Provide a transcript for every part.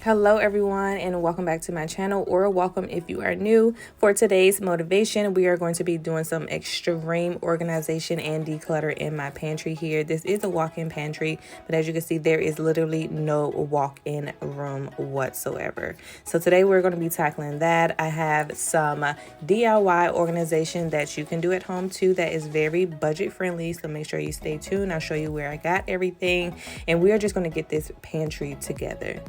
Hello everyone, and welcome back to my channel, or welcome if you are new. For today's motivation, we are going to be doing some extreme organization and declutter in my pantry here. This is a walk-in pantry, but as you can see, there is literally no walk-in room whatsoever. So today we're going to be tackling that. I have some DIY organization that you can do at home too that is very budget friendly, so make sure you stay tuned. I'll show you where I got everything, and we are just going to get this pantry together.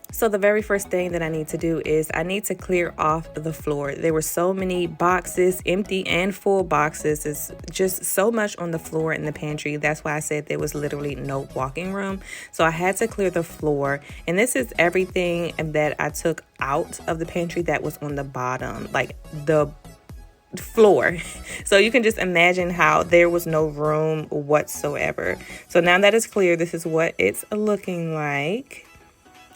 So the very first thing that I need to do is I need to clear off the floor. There were so many boxes, empty and full boxes. It's just so much on the floor in the pantry. That's why I said there was literally no walking room. So I had to clear the floor. And this is everything that I took out of the pantry that was on the bottom, like the floor. So you can just imagine how there was no room whatsoever. So now that it's clear, this is what it's looking like.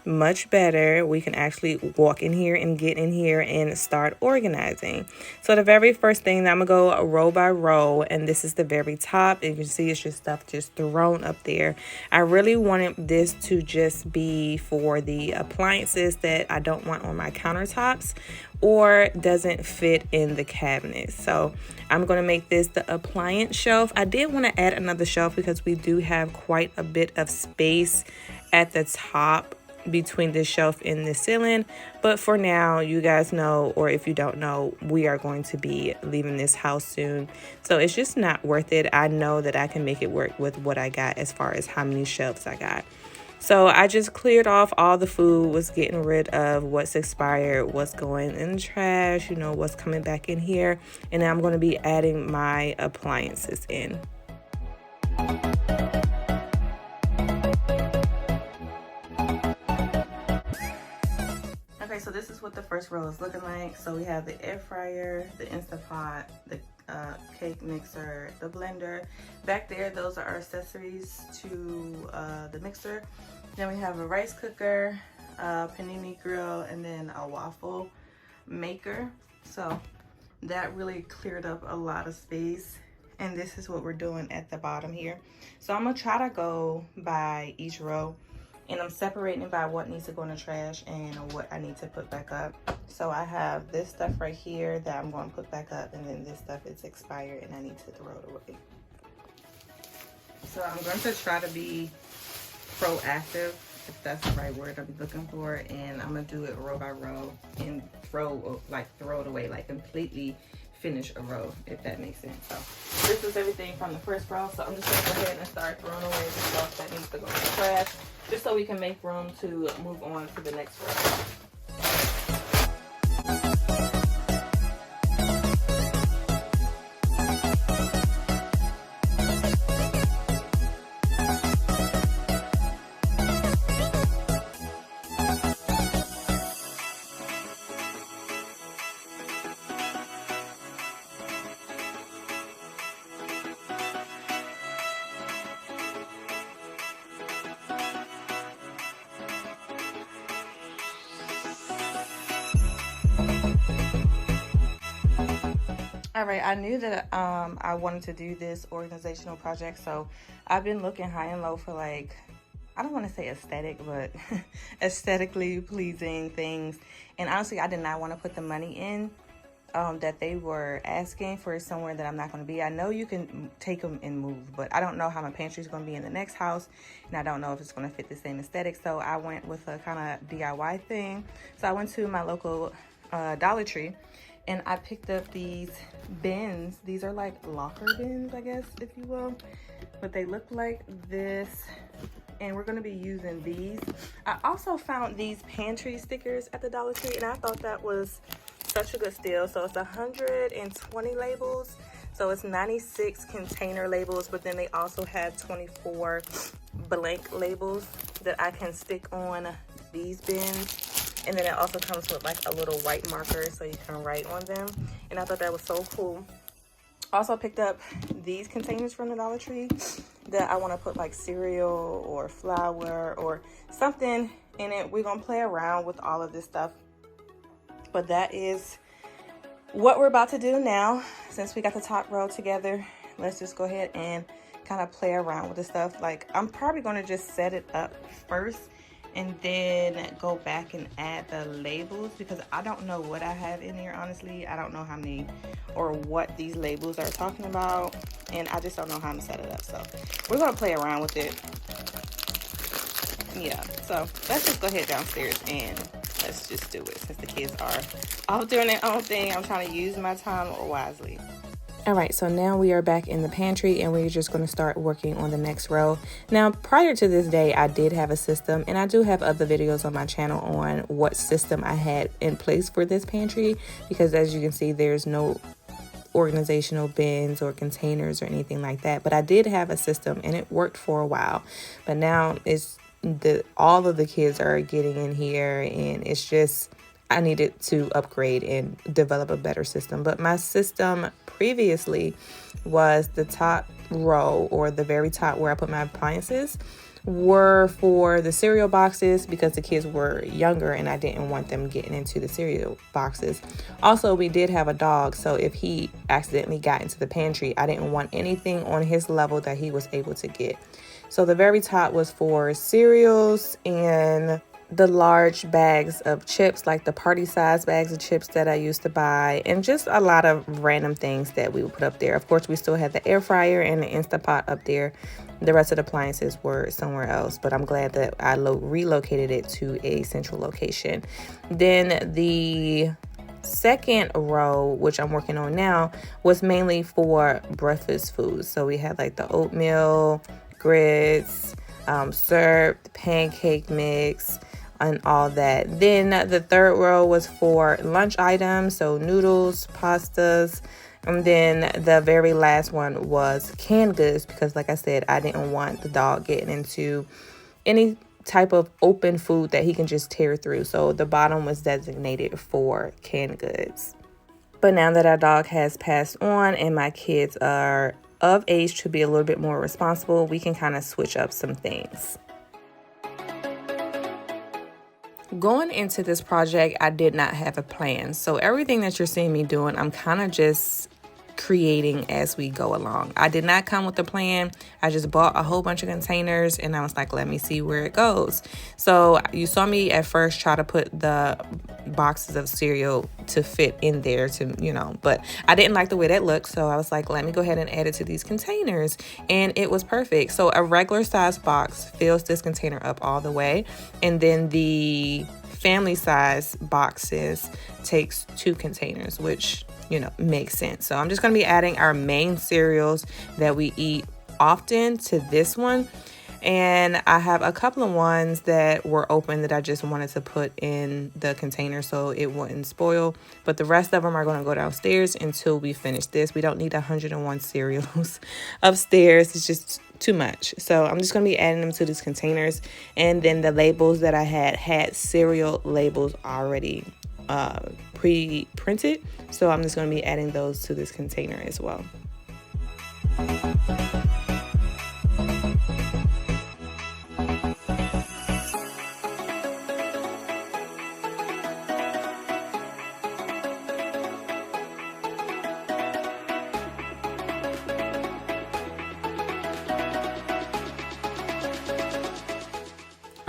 Much better. We can actually walk in here and get in here and start organizing. So the very first thing, I'm gonna go row by row, and this is the very top. You can see it's just stuff just thrown up there. I really wanted this to just be for the appliances that I don't want on my countertops or doesn't fit in the cabinet. So I'm going to make this the appliance shelf. I did want to add another shelf because we do have quite a bit of space at the top between the shelf and the ceiling, but for now, you guys know, or if you don't know, we are going to be leaving this house soon, so it's just not worth it. I know that I can make it work with what I got as far as how many shelves I got. So I just cleared off all the food, was getting rid of what's expired, what's going in the trash, what's coming back in here, and then I'm going to be adding my appliances in. Okay, so this is what the first row is looking like. So we have the air fryer, the Instant Pot, the cake mixer, the blender. Back there, those are our accessories to the mixer. Then we have a rice cooker, a panini grill, and then a waffle maker. So that really cleared up a lot of space. And this is what we're doing at the bottom here. So I'm gonna try to go by each row, and I'm separating by what needs to go in the trash and what I need to put back up. So I have this stuff right here that I'm going to put back up, and then this stuff is expired and I need to throw it away. So I'm going to try to be proactive, if that's the right word I'll be looking for, and I'm going to do it row by row and throw it away, like completely finish a row, if that makes sense. So this is everything from the first row, so I'm just going to go ahead and start throwing away the stuff that needs to go in the trash, just so we can make room to move on to the next row. All right, I knew that I wanted to do this organizational project, so I've been looking high and low for, like, I don't want to say aesthetic, but aesthetically pleasing things. And honestly, I did not want to put the money in that they were asking for somewhere that I'm not going to be. I know you can take them and move, but I don't know how my pantry is going to be in the next house, and I don't know if it's going to fit the same aesthetic. So I went with a kind of DIY thing. So I went to my local Dollar Tree, and I picked up these bins. These are like locker bins, I guess, if you will, but they look like this, and we're going to be using these. I also found these pantry stickers at the Dollar Tree, and I thought that was such a good steal. So it's 120 labels, so it's 96 container labels, but then they also have 24 blank labels that I can stick on these bins. And then it also comes with like a little white marker so you can write on them. And I thought that was so cool. Also picked up these containers from the Dollar Tree that I want to put like cereal or flour or something in it. We're going to play around with all of this stuff. But that is what we're about to do now. Since we got the top row together, let's just go ahead and kind of play around with the stuff. Like, I'm probably going to just set it up first and then go back and add the labels, because I don't know what I have in here, honestly. I don't know how many or what these labels are talking about, and I just don't know how to set it up. So we're gonna play around with it. Yeah, so let's just go ahead downstairs and let's just do it, since the kids are off doing their own thing. I'm trying to use my time wisely. All right, so now we are back in the pantry and we're just going to start working on the next row. Now, prior to this day, I did have a system, and I do have other videos on my channel on what system I had in place for this pantry, because as you can see, there's no organizational bins or containers or anything like that. But I did have a system and it worked for a while. But now it's all of the kids are getting in here, and it's just, I needed to upgrade and develop a better system. But my system previously was the top row, or the very top where I put my appliances, were for the cereal boxes, because the kids were younger and I didn't want them getting into the cereal boxes. Also, we did have a dog, so if he accidentally got into the pantry, I didn't want anything on his level that he was able to get. So the very top was for cereals and the large bags of chips, like the party size bags of chips that I used to buy, and just a lot of random things that we would put up there. Of course, we still had the air fryer and the Instant Pot up there. The rest of the appliances were somewhere else, but I'm glad that I relocated it to a central location. Then the second row, which I'm working on now, was mainly for breakfast foods. So we had like the oatmeal, grits, syrup, the pancake mix, and all that. Then the third row was for lunch items, so noodles, pastas, and then the very last one was canned goods, because like I said, I didn't want the dog getting into any type of open food that he can just tear through. So the bottom was designated for canned goods. But now that our dog has passed on and my kids are of age to be a little bit more responsible, we can kind of switch up some things. Going into this project, I did not have a plan. So everything that you're seeing me doing, I'm kind of just creating as we go along. I did not come with a plan. I just bought a whole bunch of containers and I was like, let me see where it goes. So you saw me at first try to put the boxes of cereal to fit in there, but I didn't like the way that looked. So I was like, let me go ahead and add it to these containers. And it was perfect. So a regular size box fills this container up all the way. And then the family size boxes takes 2 containers, which makes sense. So I'm just going to be adding our main cereals that we eat often to this one. And I have a couple of ones that were open that I just wanted to put in the container so it wouldn't spoil. But the rest of them are going to go downstairs until we finish this. We don't need 101 cereals upstairs. It's just too much. So I'm just going to be adding them to these containers. And then the labels that I had cereal labels already pre-printed, so I'm just going to be adding those to this container as well.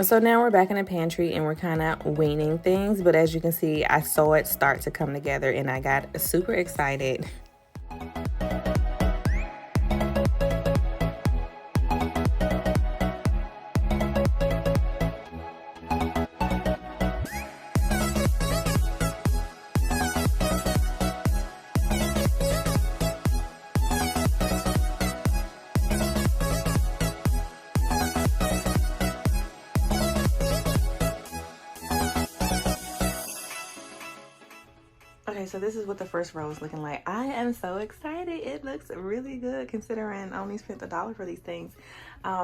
So now we're back in the pantry and we're kind of winging things, but as you can see, I saw it start to come together and I got super excited. Okay, so this is what the first row is looking like. I am so excited. It looks really good considering I only spent $1 for these things.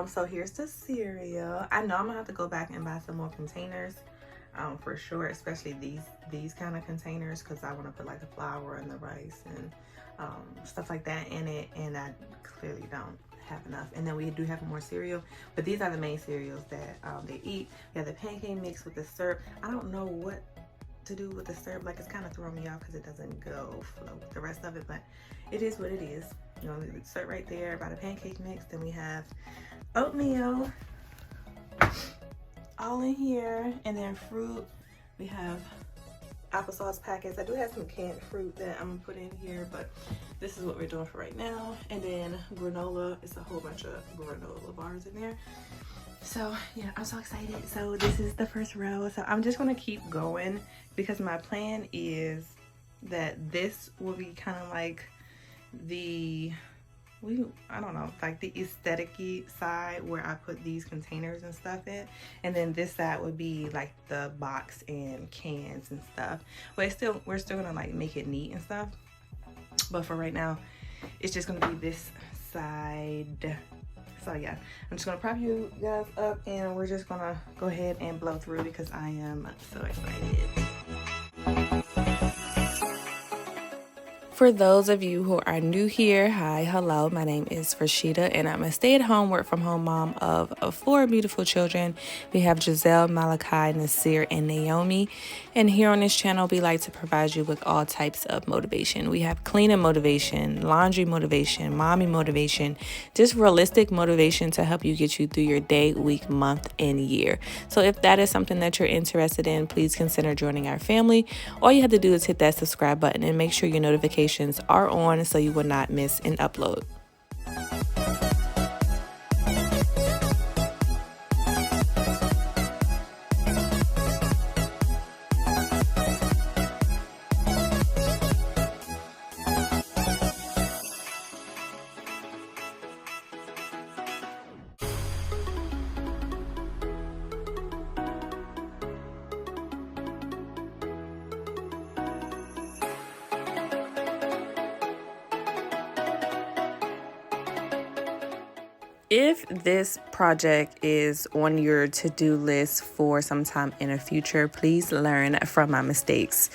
So here's the cereal. I know I'm gonna have to go back and buy some more containers for sure, especially these kind of containers, because I want to put like the flour and the rice and stuff like that in it, and I clearly don't have enough. And then we do have more cereal, but these are the main cereals that they eat. We have the pancake mix with the syrup. I don't know what to do with the syrup, like it's kind of throwing me off because it doesn't go flow with the rest of it, but it is what it is. The syrup right there, about a pancake mix. Then we have oatmeal, all in here. And then fruit, we have applesauce packets. I do have some canned fruit that I'm gonna put in here, but this is what we're doing for right now. And then granola, it's a whole bunch of granola bars in there. So yeah, I'm so excited. So this is the first row. So I'm just gonna keep going because my plan is that this will be kind of like the, I don't know, like the aesthetic-y side where I put these containers and stuff in, and then this side would be like the box and cans and stuff. But it's still, we're still gonna like make it neat and stuff, but for right now it's just gonna be this side. So yeah, I'm just gonna prop you guys up and we're just gonna go ahead and blow through because I am so excited. For those of you who are new here, hi, hello, my name is Rashida and I'm a stay-at-home work-from-home mom of 4 beautiful children. We have Giselle, Malachi, Nasir, and Naomi. And here on this channel, we like to provide you with all types of motivation. We have cleaning motivation, laundry motivation, mommy motivation, just realistic motivation to help you get you through your day, week, month, and year. So if that is something that you're interested in, please consider joining our family. All you have to do is hit that subscribe button and make sure your notifications are on so you will not miss an upload. If this project is on your to-do list for some time in the future, please learn from my mistakes.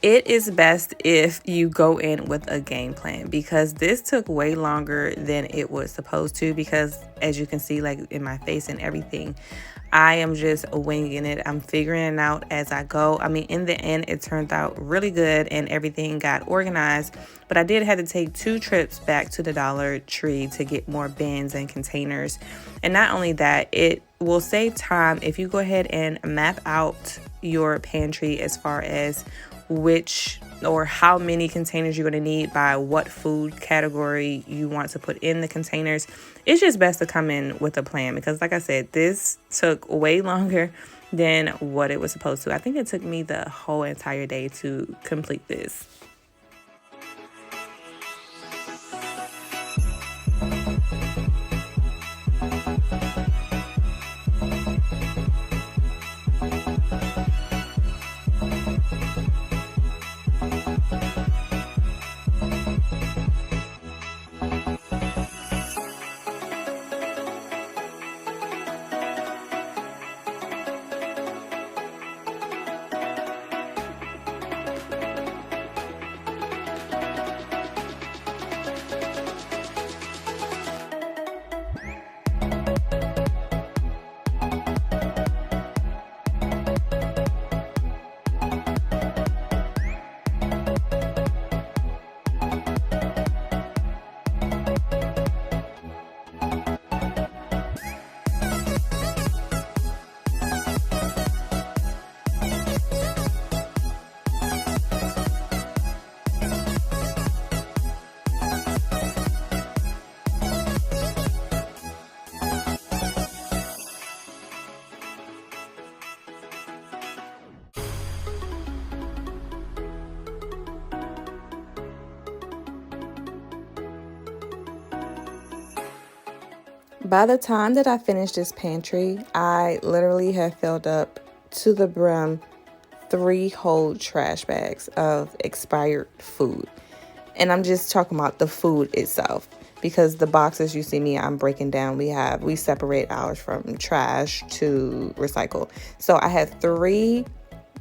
It is best if you go in with a game plan because this took way longer than it was supposed to because as you can see, like in my face and everything, I am just winging it. I'm figuring it out as I go. I mean, in the end, it turned out really good and everything got organized. But I did have to take 2 trips back to the Dollar Tree to get more bins and containers. And not only that, it will save time if you go ahead and map out your pantry as far as which or how many containers you're going to need by what food category you want to put in the containers. It's just best to come in with a plan because like I said, this took way longer than what it was supposed to. I think it took me the whole entire day to complete this. By the time that I finished this pantry, I literally have filled up to the brim 3 whole trash bags of expired food. And I'm just talking about the food itself because the boxes you see me, I'm breaking down. We separate ours from trash to recycle. So I have 3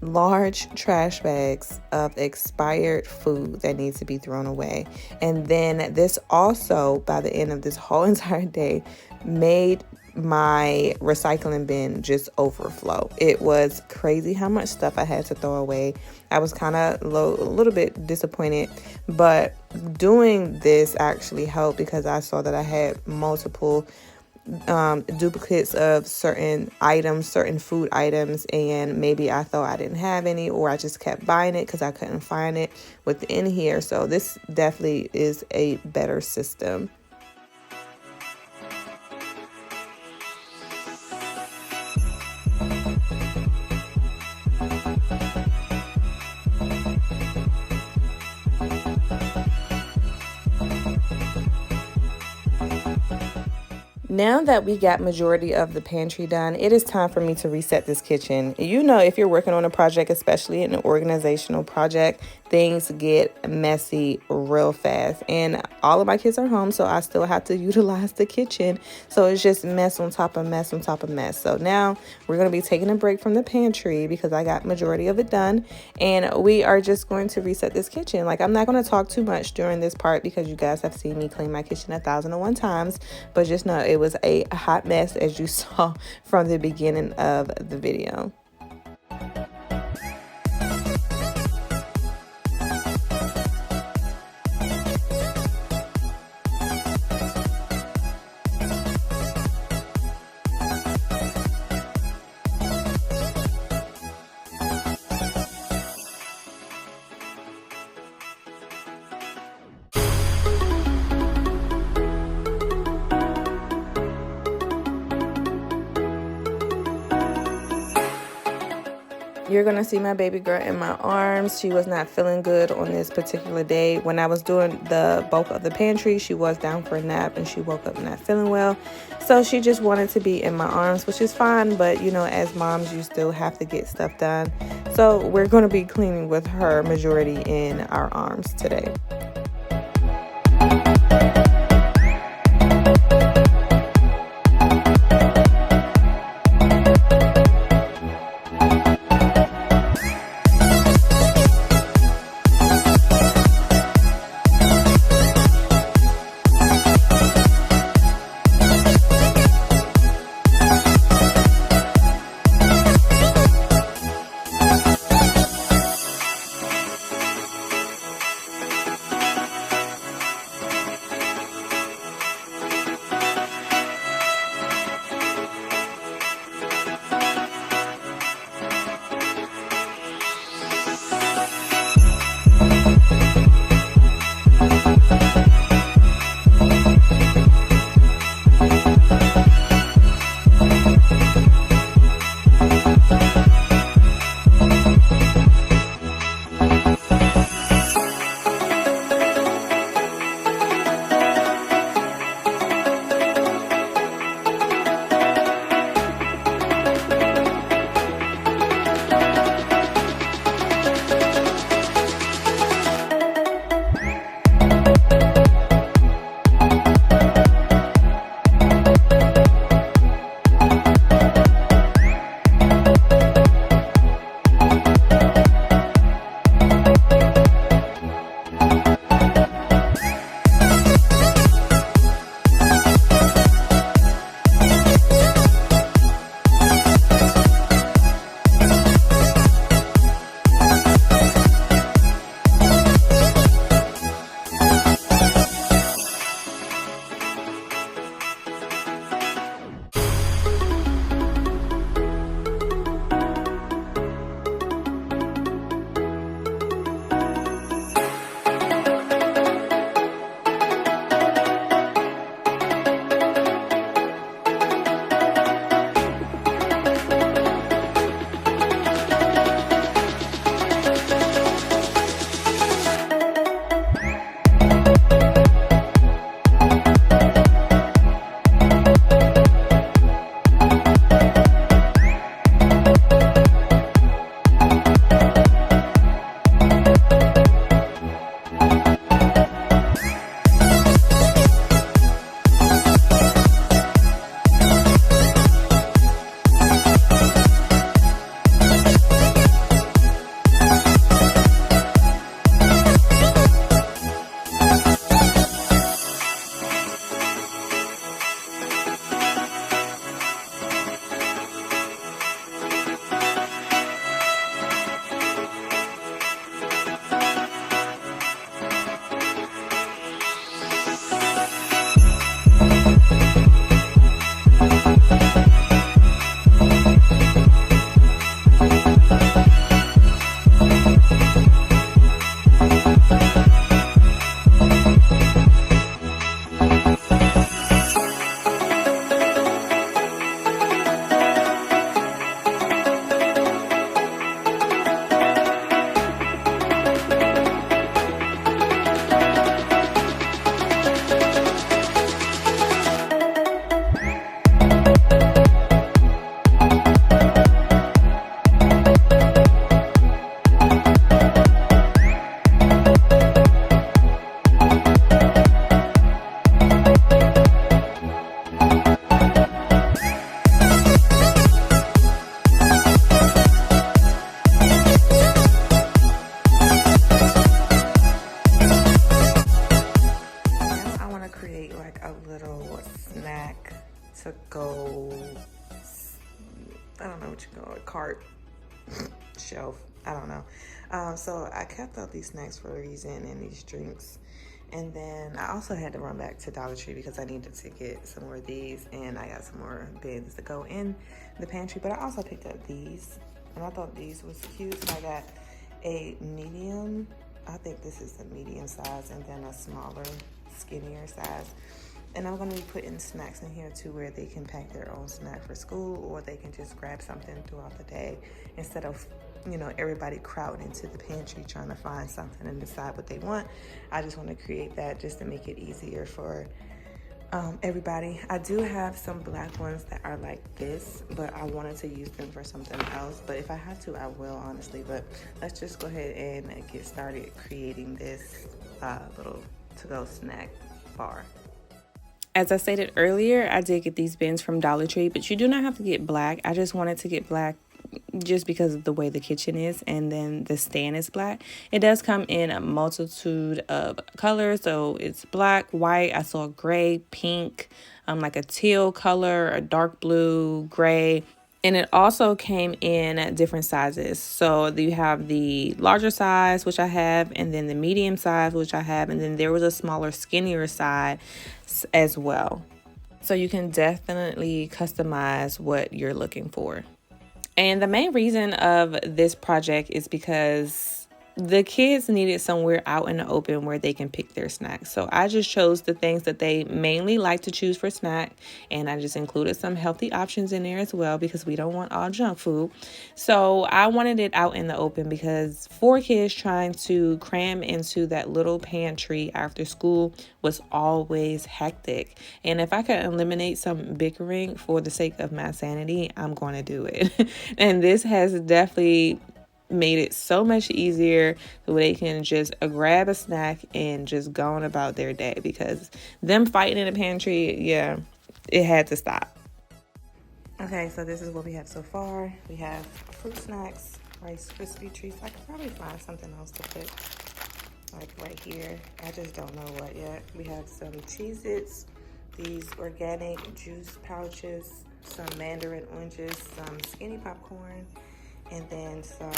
large trash bags of expired food that needs to be thrown away. And then this also, by the end of this whole entire day, made my recycling bin just overflow. It was crazy how much stuff I had to throw away. I was kind of a little bit disappointed, but doing this actually helped because I saw that I had multiple duplicates of certain items, certain food items, and maybe I thought I didn't have any, or I just kept buying it because I couldn't find it within here. So this definitely is a better system. Now that we got majority of the pantry done, it is time for me to reset this kitchen. You know, if you're working on a project, especially an organizational project, things get messy real fast. And all of my kids are home, so I still have to utilize the kitchen. So it's just mess on top of mess on top of mess. So now we're going to be taking a break from the pantry because I got majority of it done. And we are just going to reset this kitchen. Like, I'm not going to talk too much during this part because you guys have seen me clean my kitchen 1,001 times. But just know it was a hot mess, as you saw from the beginning of the video. You're going to see my baby girl in my arms. She was not feeling good on this particular day. When I was doing the bulk of the pantry, she was down for a nap and she woke up not feeling well. So she just wanted to be in my arms, which is fine. But, you know, as moms, you still have to get stuff done. So we're going to be cleaning with her majority in our arms today. know what you call it, cart, shelf, I don't know. So I kept out these snacks for a reason and these drinks. And then I also had to run back to Dollar Tree because I needed to get some more of these, and I got some more bins to go in the pantry. But I also picked up these, and I thought these was cute. So I got a medium, I think this is the medium size, and then a smaller, skinnier size. And I'm gonna be putting snacks in here too, where they can pack their own snack for school, or they can just grab something throughout the day instead of, you know, everybody crowding into the pantry trying to find something and decide what they want. I just want to create that just to make it easier for everybody. I do have some black ones that are like this, but I wanted to use them for something else. But if I have to, I will, honestly. But let's just go ahead and get started creating this little to-go snack bar. As I stated earlier, I did get these bins from Dollar Tree, but you do not have to get black. I just wanted to get black just because of the way the kitchen is, and then the stand is black. It does come in a multitude of colors, so it's black, white, I saw gray, pink, like a teal color, a dark blue, gray. And it also came in different sizes. So you have the larger size, which I have, and then the medium size, which I have, and then there was a smaller, skinnier size as well. So you can definitely customize what you're looking for. And the main reason of this project is because the kids needed somewhere out in the open where they can pick their snacks. So I just chose the things that they mainly like to choose for snack. And I just included some healthy options in there as well, because we don't want all junk food. So I wanted it out in the open because 4 kids trying to cram into that little pantry after school was always hectic. And if I could eliminate some bickering for the sake of my sanity, I'm going to do it. And this has definitely made it so much easier so they can just grab a snack and just go on about their day, because them fighting in the pantry, yeah, it had to stop. Okay, so this is what we have so far. We have fruit snacks, Rice Krispie treats. I could probably find something else to put like right here. I just don't know what yet. We have some Cheez-Its, these organic juice pouches, some mandarin oranges, some skinny popcorn, and then some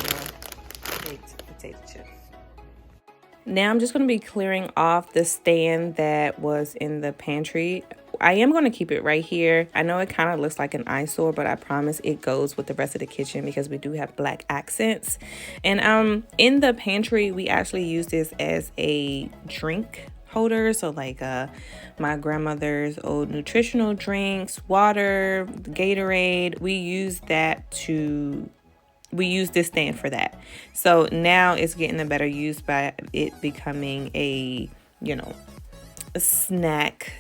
baked potato chips. Now I'm just going to be clearing off the stand that was in the pantry. I am going to keep it right here. I know it kind of looks like an eyesore, but I promise it goes with the rest of the kitchen because we do have black accents. And in the pantry, we actually use this as a drink holder. So like my grandmother's old nutritional drinks, water, Gatorade, we use this stand for that. So now it's getting a better use by it becoming a, you know, a snack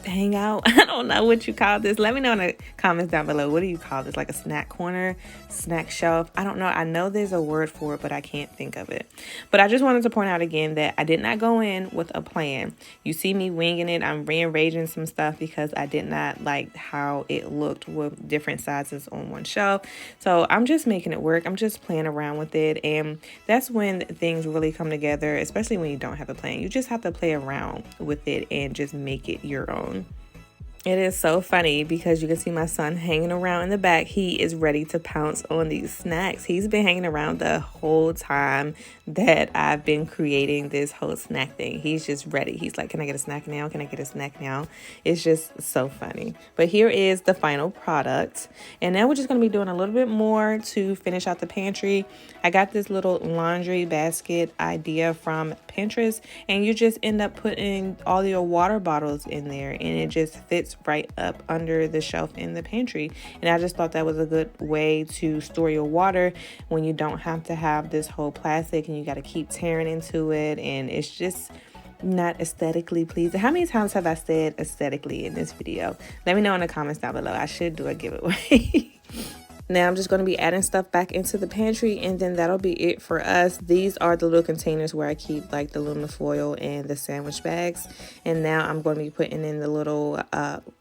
hangout. I don't know what you call this. Let me know in the comments down below. What do you call this? Like a snack corner, snack shelf? I don't know. I know there's a word for it, but I can't think of it. But I just wanted to point out again that I did not go in with a plan. You see me winging it. I'm rearranging some stuff because I did not like how it looked with different sizes on one shelf. So I'm just making it work. I'm just playing around with it. And that's when things really come together, especially when you don't have a plan. You just have to play around with it and just make it your own. It is so funny because you can see my son hanging around in the back. He is ready to pounce on these snacks. He's been hanging around the whole time that I've been creating this whole snack thing. He's just ready. He's like, can I get a snack now? Can I get a snack now? It's just so funny. But here is the final product. And now we're just going to be doing a little bit more to finish out the pantry. I got this little laundry basket idea from Pinterest, and you just end up putting all your water bottles in there, and it just fits right up under the shelf in the pantry. And I just thought that was a good way to store your water when you don't have to have this whole plastic and you got to keep tearing into it, and it's just not aesthetically pleasing. How many times have I said aesthetically in this video? Let me know in the comments down below. I should do a giveaway. Now I'm just going to be adding stuff back into the pantry, and then that'll be it for us. These are the little containers where I keep like the aluminum foil and the sandwich bags. And now I'm going to be putting in the little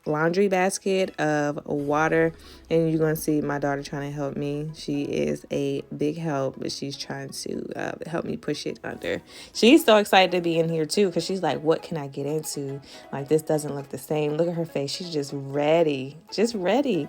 laundry basket of water. And you're going to see my daughter trying to help me. She is a big help, but she's trying to help me push it under. She's so excited to be in here too, because she's like, what can I get into? Like, this doesn't look the same. Look at her face. She's just ready. Just ready.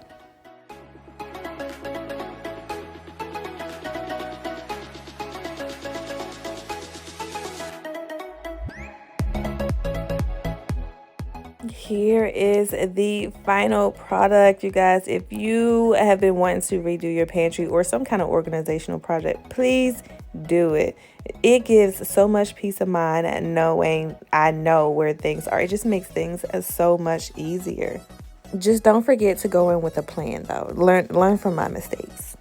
Here is the final product, you guys. If you have been wanting to redo your pantry or some kind of organizational project, please do it. It gives so much peace of mind knowing I know where things are. It just makes things so much easier. Just don't forget to go in with a plan, though. Learn from my mistakes.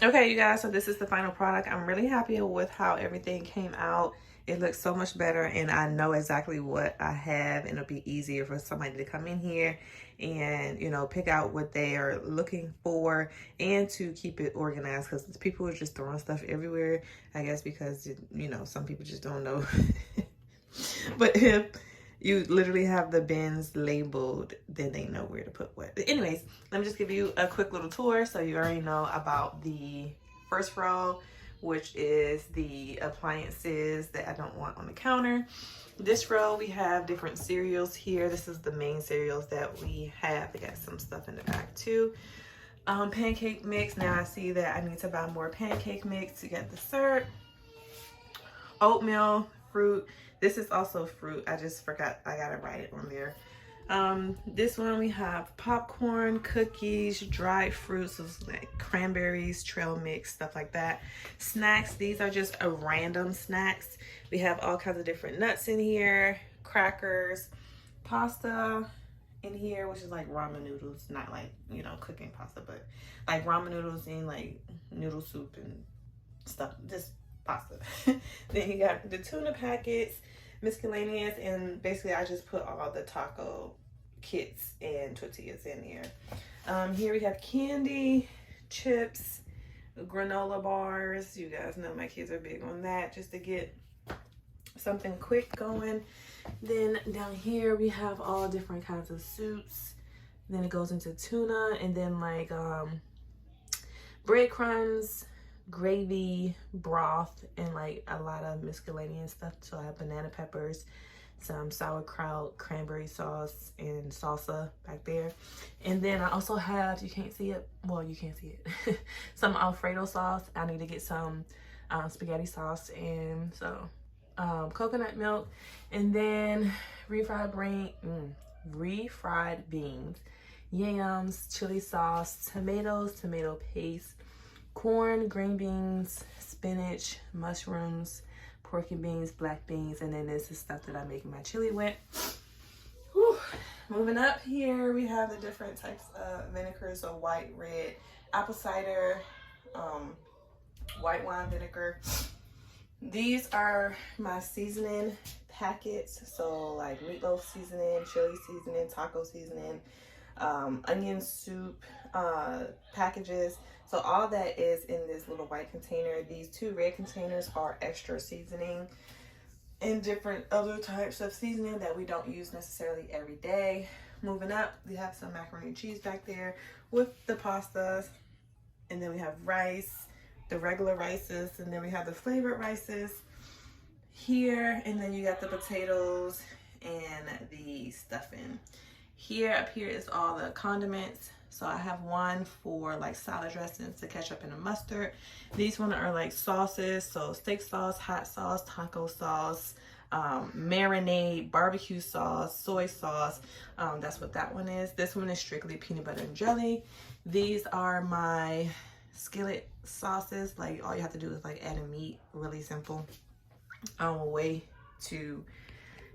Okay, you guys, so this is the final product. I'm really happy with how everything came out. It looks so much better, and I know exactly what I have, and it'll be easier for somebody to come in here and, you know, pick out what they are looking for and to keep it organized, because people are just throwing stuff everywhere, I guess, because, you know, some people just don't know. But if you literally have the bins labeled, then they know where to put what. But anyways, let me just give you a quick little tour so you already know about the first row, which is the appliances that I don't want on the counter. This row, we have different cereals here. This is the main cereals that we have. We got some stuff in the back too. Pancake mix. Now I see that I need to buy more pancake mix to get the syrup. Oatmeal, fruit. This is also fruit. I just forgot. I gotta write it on there. This one we have popcorn, cookies, dried fruits, so like cranberries, trail mix, stuff like that. Snacks. These are just a random snacks. We have all kinds of different nuts in here, crackers, pasta in here, which is like ramen noodles, not like, you know, cooking pasta, but like ramen noodles and like noodle soup and stuff, just pasta. Then you got the tuna packets, miscellaneous, and basically I just put all the taco kits and tortillas in here. Here we have candy, chips, granola bars. You guys know my kids are big on that, just to get something quick going. Then down here we have all different kinds of soups. Then it goes into tuna, and then like breadcrumbs, gravy, broth, and like a lot of miscellaneous stuff. So I have banana peppers, some sauerkraut, cranberry sauce, and salsa back there. And then I also have, you can't see it, well, you can't see it, some Alfredo sauce. I need to get some spaghetti sauce and so coconut milk, and then refried beans, yams, chili sauce, tomatoes, tomato paste, corn, green beans, spinach, mushrooms, pork and beans, black beans, and then this is stuff that I make my chili with. Whew. Moving up here, we have the different types of vinegars, so white, red, apple cider, white wine vinegar. These are my seasoning packets, so like meatloaf seasoning, chili seasoning, taco seasoning, onion soup packages. So all that is in this little white container. These two red containers are extra seasoning and different other types of seasoning that we don't use necessarily every day. Moving up, we have some macaroni and cheese back there with the pastas, and then we have rice, the regular rices, and then we have the flavored rices here, and then you got the potatoes and the stuffing. Here, up here is all the condiments. So I have one for like salad dressings, the ketchup and the mustard. These ones are like sauces, so steak sauce, hot sauce, taco sauce, marinade, barbecue sauce, soy sauce. That's what that one is. This one is strictly peanut butter and jelly. These are my skillet sauces. Like all you have to do is like add a meat, really simple. A way to,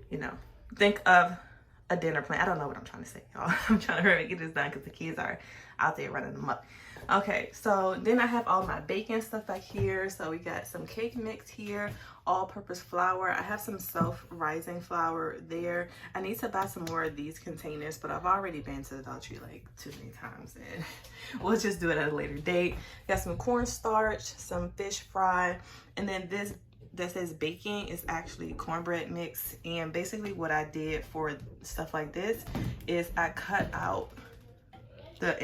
you know, think of a dinner plan. I don't know what I'm trying to say, y'all. I'm trying to hurry and get this done because the kids are out there running them up. Okay, so then I have all my baking stuff back here. So we got some cake mix here, all-purpose flour. I have some self-rising flour there. I need to buy some more of these containers, but I've already been to the Dollar Tree like too many times, and we'll just do it at a later date. Got some cornstarch, some fish fry, and then this that says baking is actually cornbread mix. And basically what I did for stuff like this is I cut out the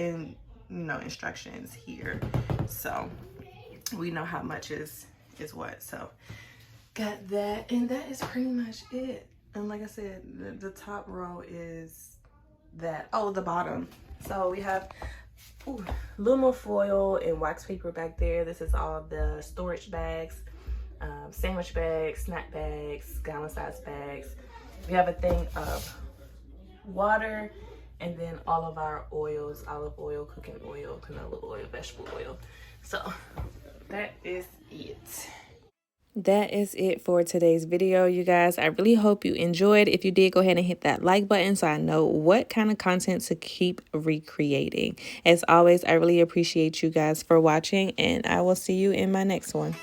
instructions here, so we know how much is what. So got that, and that is pretty much it. And like I said, the top row is that. Oh, the bottom. So we have aluminum foil and wax paper back there. This is all of the storage bags, sandwich bags, snack bags, gallon size bags. We have a thing of water, and then all of our oils: olive oil, cooking oil, canola oil, vegetable oil. So that is it. That is it for today's video, you guys. I really hope you enjoyed. If you did, go ahead and hit that like button so I know what kind of content to keep recreating. As always, I really appreciate you guys for watching, and I will see you in my next one.